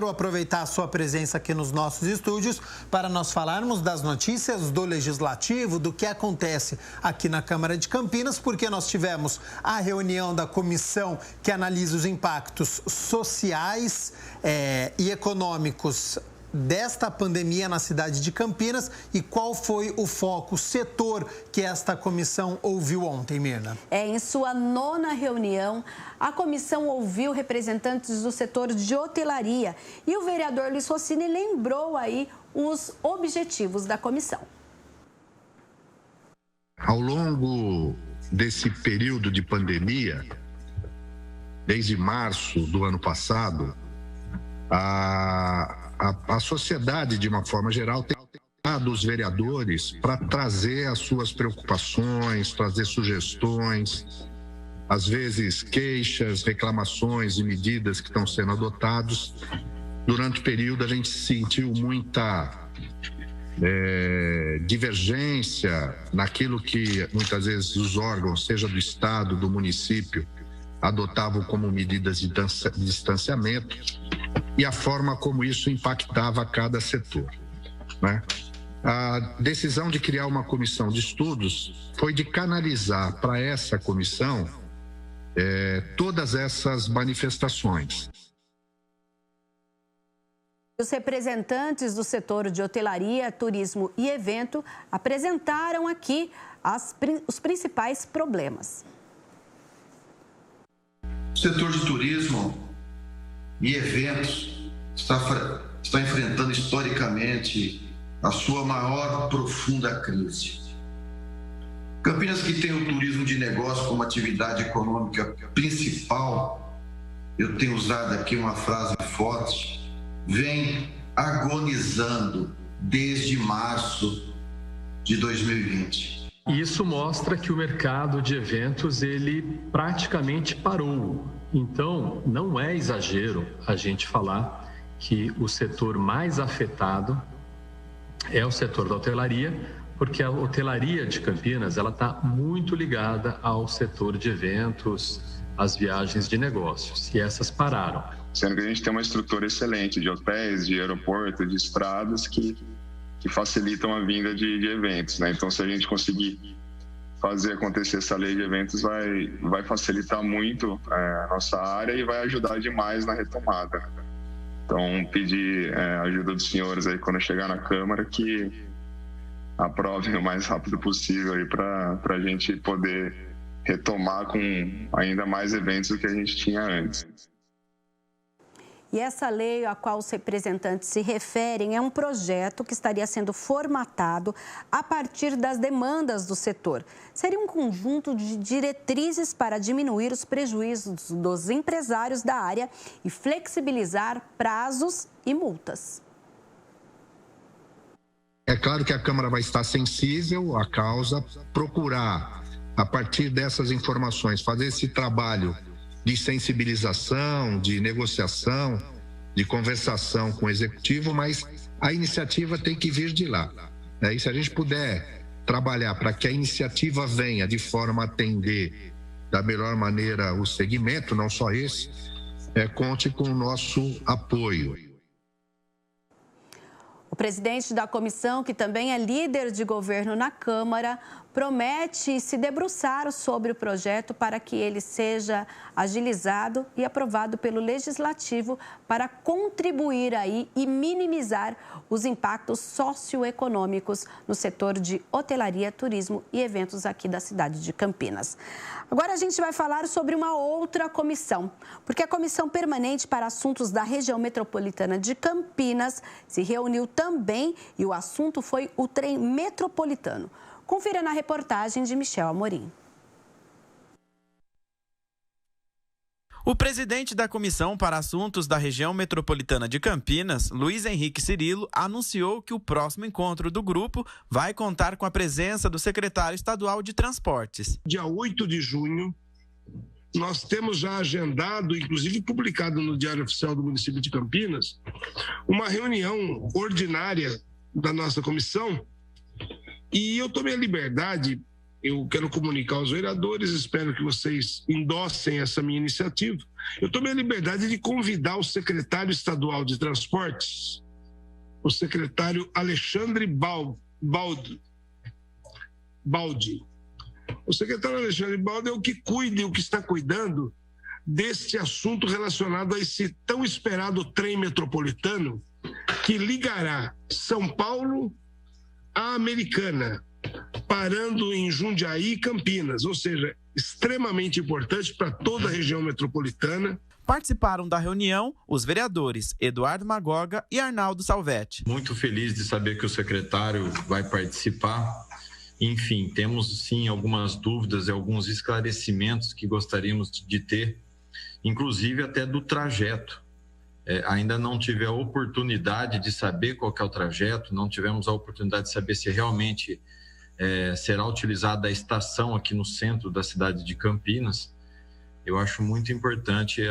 quero aproveitar a sua presença aqui nos nossos estúdios para nós falarmos das notícias do Legislativo, do que acontece aqui na Câmara de Campinas, porque nós tivemos a reunião da comissão que analisa os impactos sociais e econômicos desta pandemia na cidade de Campinas e qual foi o foco, o setor que esta comissão ouviu ontem, Mirna? Em sua 9ª reunião, a comissão ouviu representantes do setor de hotelaria e o vereador Luiz Rossini lembrou aí os objetivos da comissão. Ao longo desse período de pandemia, desde março do ano passado, a sociedade, de uma forma geral, tem dado os vereadores para trazer as suas preocupações, trazer sugestões, às vezes queixas, reclamações e medidas que estão sendo adotados. Durante o período, a gente sentiu muita divergência naquilo que, muitas vezes, os órgãos, seja do Estado, do município, adotavam como medidas de distanciamento e a forma como isso impactava cada setor, né? A decisão de criar uma comissão de estudos foi de canalizar para essa comissão todas essas manifestações. Os representantes do setor de hotelaria, turismo e evento apresentaram aqui os principais problemas. O setor de turismo e eventos está enfrentando historicamente a sua maior profunda crise. Campinas, que tem o turismo de negócio como atividade econômica principal, eu tenho usado aqui uma frase forte, vem agonizando desde março de 2020. Isso mostra que o mercado de eventos, ele praticamente parou. Então, não é exagero a gente falar que o setor mais afetado é o setor da hotelaria, porque a hotelaria de Campinas, ela está muito ligada ao setor de eventos, às viagens de negócios, e essas pararam. Sendo que a gente tem uma estrutura excelente de hotéis, de aeroporto, de estradas que facilitam a vinda de eventos, né? Então, se a gente conseguir fazer acontecer essa lei de eventos, vai facilitar muito a nossa área e vai ajudar demais na retomada. Então, pedir a ajuda dos senhores aí quando chegar na Câmara que aprovem o mais rápido possível aí para a gente poder retomar com ainda mais eventos do que a gente tinha antes. E essa lei a qual os representantes se referem é um projeto que estaria sendo formatado a partir das demandas do setor. Seria um conjunto de diretrizes para diminuir os prejuízos dos empresários da área e flexibilizar prazos e multas. É claro que a Câmara vai estar sensível à causa, procurar, a partir dessas informações, fazer esse trabalho de sensibilização, de negociação, de conversação com o Executivo, mas a iniciativa tem que vir de lá. E se a gente puder trabalhar para que a iniciativa venha de forma a atender da melhor maneira o segmento, não só esse, conte com o nosso apoio. O presidente da comissão, que também é líder de governo na Câmara, promete se debruçar sobre o projeto para que ele seja agilizado e aprovado pelo Legislativo para contribuir aí e minimizar os impactos socioeconômicos no setor de hotelaria, turismo e eventos aqui da cidade de Campinas. Agora a gente vai falar sobre uma outra comissão, porque a Comissão Permanente para Assuntos da Região Metropolitana de Campinas se reuniu também e o assunto foi o trem metropolitano. Confira na reportagem de Michel Amorim. O presidente da Comissão para Assuntos da Região Metropolitana de Campinas, Luiz Henrique Cirilo, anunciou que o próximo encontro do grupo vai contar com a presença do secretário estadual de Transportes. Dia 8 de junho, nós temos já agendado, inclusive publicado no Diário Oficial do município de Campinas, uma reunião ordinária da nossa comissão. E eu tomei a liberdade eu quero comunicar aos vereadores, espero que vocês endossem essa minha iniciativa. Eu tomei a liberdade de convidar o secretário estadual de Transportes, o secretário Alexandre Baldi. O secretário Alexandre Baldi é o que cuida e o que está cuidando deste assunto relacionado a esse tão esperado trem metropolitano que ligará São Paulo à Americana, parando em Jundiaí e Campinas, ou seja, extremamente importante para toda a região metropolitana. Participaram da reunião os vereadores Eduardo Magoga e Arnaldo Salvetti. Muito feliz de saber que o secretário vai participar. Enfim, temos sim algumas dúvidas e alguns esclarecimentos que gostaríamos de ter, inclusive até do trajeto. Ainda não tive a oportunidade de saber qual que é o trajeto, não tivemos a oportunidade de saber se realmente será utilizada a estação aqui no centro da cidade de Campinas. Eu acho muito importante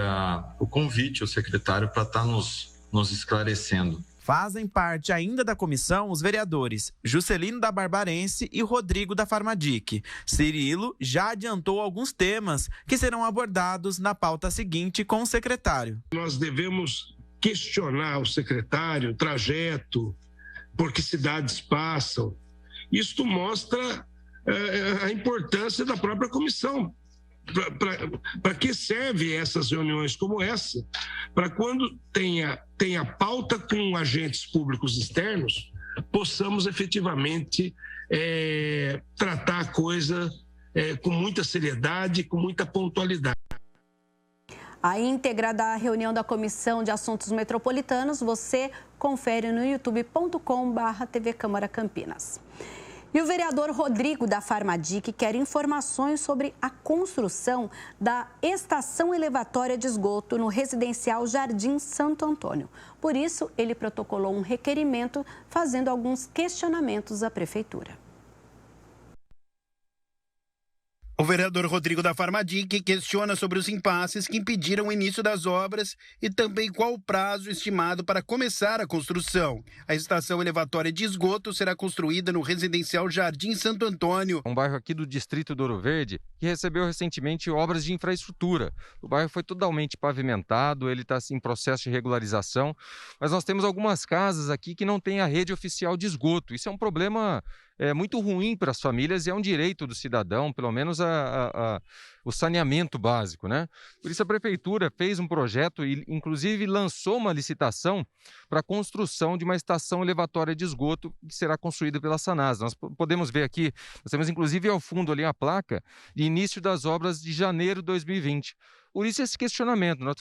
o convite ao secretário para estar nos esclarecendo. Fazem parte ainda da comissão os vereadores Juscelino da Barbarense e Rodrigo da Farmadic. Cirilo já adiantou alguns temas que serão abordados na pauta seguinte com o secretário. Nós devemos questionar o secretário, o trajeto, por que cidades passam. Isto mostra a importância da própria comissão. Para que servem essas reuniões como essa? Para quando tenha pauta com agentes públicos externos, possamos efetivamente tratar a coisa com muita seriedade, com muita pontualidade. A íntegra da reunião da Comissão de Assuntos Metropolitanos você confere no youtube.com/TV Câmara Campinas. E o vereador Rodrigo da Farmadic quer informações sobre a construção da estação elevatória de esgoto no residencial Jardim Santo Antônio. Por isso, ele protocolou um requerimento fazendo alguns questionamentos à prefeitura. O vereador Rodrigo da Farmadic questiona sobre os impasses que impediram o início das obras e também qual o prazo estimado para começar a construção. A estação elevatória de esgoto será construída no residencial Jardim Santo Antônio, um bairro aqui do distrito do Ouro Verde, que recebeu recentemente obras de infraestrutura. O bairro foi totalmente pavimentado, ele está em processo de regularização, mas nós temos algumas casas aqui que não têm a rede oficial de esgoto. Isso é um problema muito ruim para as famílias e é um direito do cidadão, pelo menos o saneamento básico, né? Por isso a prefeitura fez um projeto e inclusive lançou uma licitação para a construção de uma estação elevatória de esgoto que será construída pela Sanasa. Nós podemos ver aqui, nós temos inclusive ao fundo ali a placa de início das obras de janeiro de 2020. Por isso esse questionamento, nós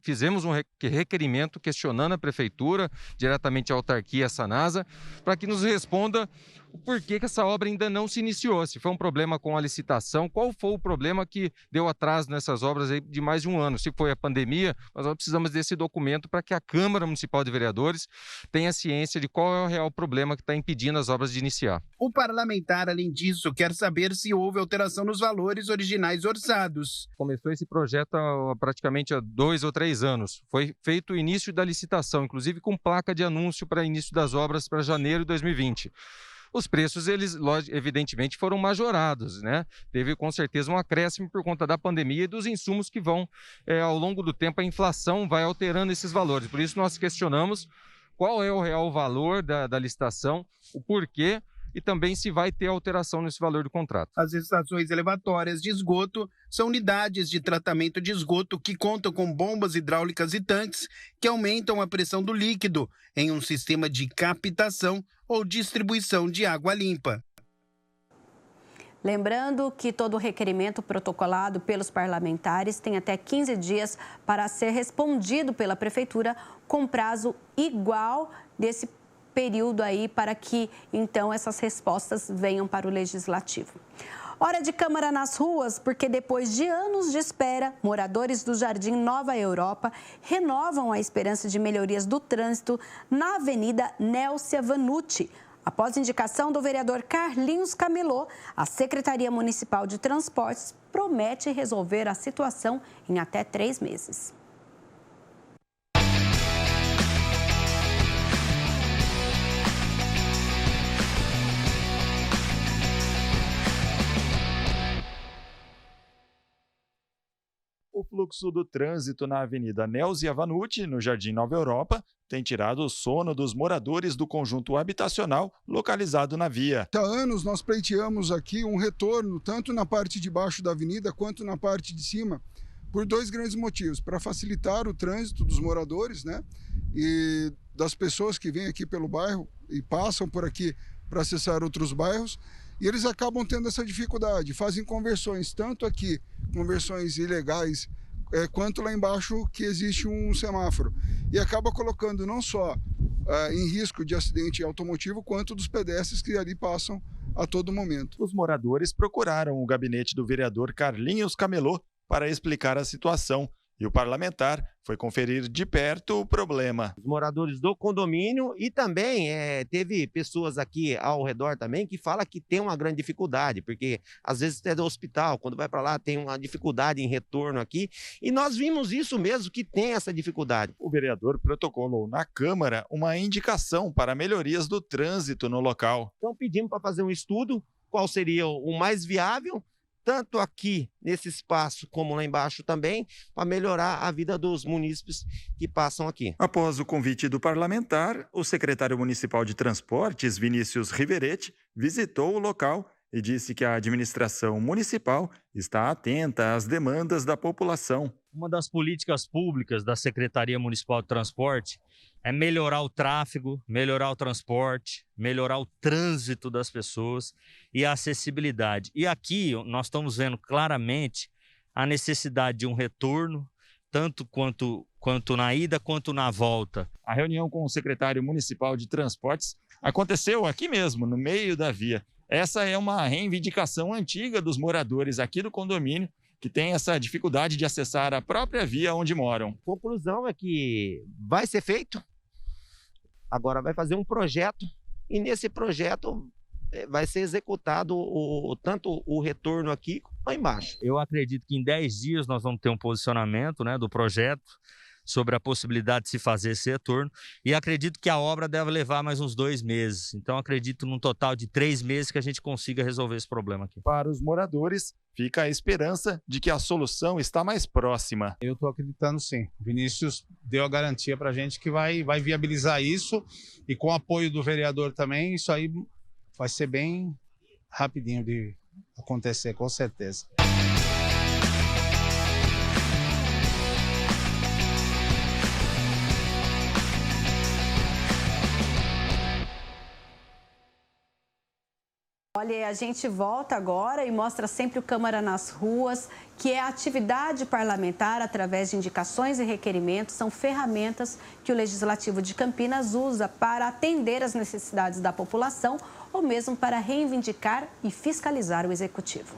fizemos um requerimento questionando a prefeitura, diretamente a autarquia, a Sanasa, para que nos responda o porquê que essa obra ainda não se iniciou, se foi um problema com a licitação, qual foi o problema que deu atraso nessas obras aí de mais de um ano, se foi a pandemia, nós precisamos desse documento para que a Câmara Municipal de Vereadores tenha ciência de qual é o real problema que está impedindo as obras de iniciar. O parlamentar, além disso, quer saber se houve alteração nos valores originais orçados. Começou esse projeto praticamente há 2 ou 3 anos. Foi feito o início da licitação, inclusive com placa de anúncio para início das obras para janeiro de 2020. Os preços, eles evidentemente foram majorados, né? Teve com certeza um acréscimo por conta da pandemia e dos insumos que vão, ao longo do tempo, a inflação vai alterando esses valores. Por isso nós questionamos qual é o real valor da licitação, o porquê e também se vai ter alteração nesse valor do contrato. As estações elevatórias de esgoto são unidades de tratamento de esgoto que contam com bombas hidráulicas e tanques que aumentam a pressão do líquido em um sistema de captação ou distribuição de água limpa. Lembrando que todo requerimento protocolado pelos parlamentares tem até 15 dias para ser respondido pela Prefeitura com prazo igual desse período aí para que, então, essas respostas venham para o Legislativo. Hora de Câmara nas ruas, porque depois de anos de espera, moradores do Jardim Nova Europa renovam a esperança de melhorias do trânsito na Avenida Nélcia Vanucci. Após indicação do vereador Carlinhos Camelô, a Secretaria Municipal de Transportes promete resolver a situação em até 3 meses. o fluxo do trânsito na Avenida Nelsia Vanucci, no Jardim Nova Europa, tem tirado o sono dos moradores do conjunto habitacional localizado na via. Há anos nós pleiteamos aqui um retorno, tanto na parte de baixo da avenida quanto na parte de cima, por dois grandes motivos: para facilitar o trânsito dos moradores, né, e das pessoas que vêm aqui pelo bairro e passam por aqui para acessar outros bairros, e eles acabam tendo essa dificuldade, fazem conversões, tanto aqui, conversões ilegais, quanto lá embaixo que existe um semáforo, e acaba colocando não só em risco de acidente automotivo, quanto dos pedestres que ali passam a todo momento. Os moradores procuraram o gabinete do vereador Carlinhos Camelô para explicar a situação, e o parlamentar foi conferir de perto o problema. Os moradores do condomínio e também teve pessoas aqui ao redor também que falam que tem uma grande dificuldade, porque às vezes até do hospital, quando vai para lá, tem uma dificuldade em retorno aqui, e nós vimos isso mesmo, que tem essa dificuldade. O vereador protocolou na Câmara uma indicação para melhorias do trânsito no local. Então pedimos para fazer um estudo, qual seria o mais viável, tanto aqui nesse espaço como lá embaixo também, para melhorar a vida dos munícipes que passam aqui. Após o convite do parlamentar, o secretário municipal de Transportes, Vinícius Riveretti, visitou o local e disse que a administração municipal está atenta às demandas da população. Uma das políticas públicas da Secretaria Municipal de Transporte é melhorar o tráfego, melhorar o transporte, melhorar o trânsito das pessoas e a acessibilidade. E aqui nós estamos vendo claramente a necessidade de um retorno, tanto quanto na ida quanto na volta. A reunião com o secretário municipal de Transportes aconteceu aqui mesmo, no meio da via. Essa é uma reivindicação antiga dos moradores aqui do condomínio, que tem essa dificuldade de acessar a própria via onde moram. A conclusão é que vai ser feito, agora vai fazer um projeto, e nesse projeto vai ser executado tanto o retorno aqui como lá embaixo. Eu acredito que em 10 dias nós vamos ter um posicionamento, né, do projeto sobre a possibilidade de se fazer esse retorno, e acredito que a obra deve levar mais uns 2 meses. Então acredito num total de 3 meses que a gente consiga resolver esse problema aqui. Para os moradores, fica a esperança de que a solução está mais próxima. Eu estou acreditando sim. Vinícius deu a garantia para a gente que vai viabilizar isso, e com o apoio do vereador também, isso aí vai ser bem rapidinho de acontecer, com certeza. Olha, a gente volta agora e mostra sempre o Câmara nas Ruas, que é a atividade parlamentar através de indicações e requerimentos, são ferramentas que o Legislativo de Campinas usa para atender às necessidades da população ou mesmo para reivindicar e fiscalizar o Executivo.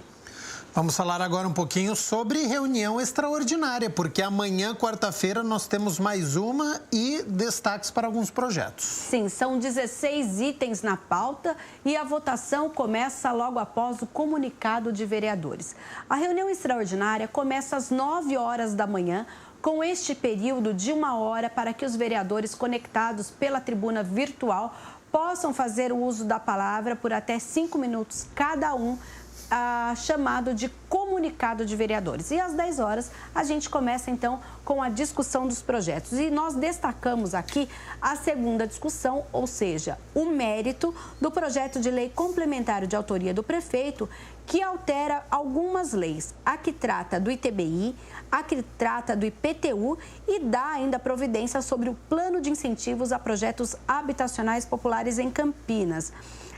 Vamos falar agora um pouquinho sobre reunião extraordinária, porque amanhã, quarta-feira, nós temos mais uma e destaques para alguns projetos. Sim, são 16 itens na pauta e a votação começa logo após o comunicado de vereadores. A reunião extraordinária começa às 9 horas da manhã, com este período de 1 hora para que os vereadores conectados pela tribuna virtual possam fazer o uso da palavra por até 5 minutos cada um, chamado de comunicado de vereadores. E às 10 horas a gente começa então com a discussão dos projetos. E nós destacamos aqui a segunda discussão, ou seja, o mérito do projeto de lei complementar de autoria do prefeito, que altera algumas leis, a que trata do ITBI, a que trata do IPTU e dá ainda providência sobre o plano de incentivos a projetos habitacionais populares em Campinas.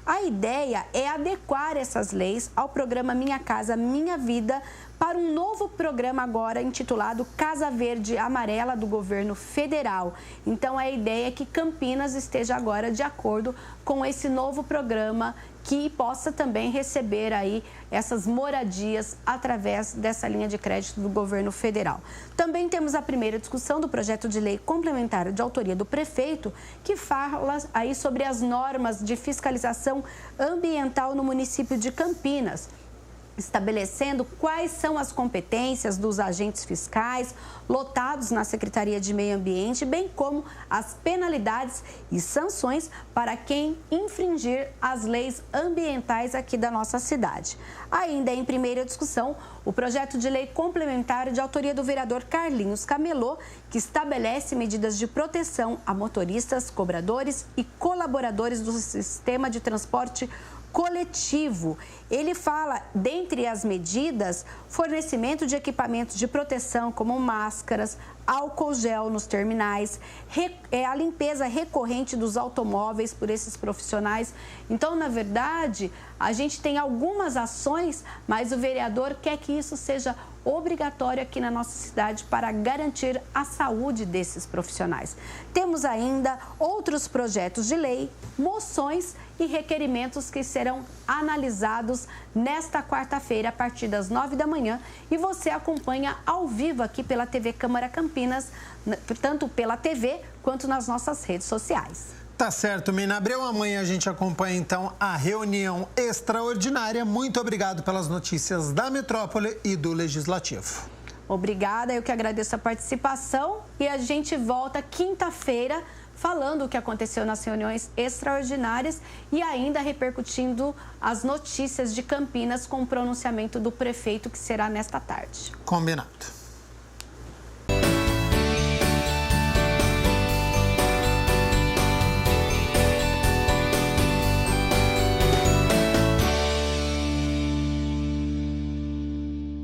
A ideia é adequar essas leis ao programa Minha Casa Minha Vida para um novo programa agora intitulado Casa Verde Amarela do governo federal. Então, a ideia é que Campinas esteja agora de acordo com esse novo programa, que possa também receber aí essas moradias através dessa linha de crédito do governo federal. Também temos a primeira discussão do projeto de lei complementar de autoria do prefeito, que fala aí sobre as normas de fiscalização ambiental no município de Campinas. estabelecendo quais são as competências dos agentes fiscais lotados na Secretaria de Meio Ambiente, bem como as penalidades e sanções para quem infringir as leis ambientais aqui da nossa cidade. Ainda em primeira discussão, o projeto de lei complementar de autoria do vereador Carlinhos Camelô, que estabelece medidas de proteção a motoristas, cobradores e colaboradores do sistema de transporte coletivo. Ele fala, dentre as medidas, fornecimento de equipamentos de proteção como máscaras, álcool gel nos terminais, a limpeza recorrente dos automóveis por esses profissionais. Então, na verdade, a gente tem algumas ações, mas o vereador quer que isso seja obrigatório aqui na nossa cidade para garantir a saúde desses profissionais. Temos ainda outros projetos de lei, moções e requerimentos que serão analisados nesta quarta-feira, a partir das 9 da manhã. E você acompanha ao vivo aqui pela TV Câmara Campinas, tanto pela TV quanto nas nossas redes sociais. Tá certo, Mina Abreu. Amanhã a gente acompanha, então, a reunião extraordinária. Muito obrigado pelas notícias da Metrópole e do Legislativo. Obrigada, eu que agradeço a participação. E a gente volta quinta-feira falando o que aconteceu nas reuniões extraordinárias e ainda repercutindo as notícias de Campinas com o pronunciamento do prefeito, que será nesta tarde. Combinado.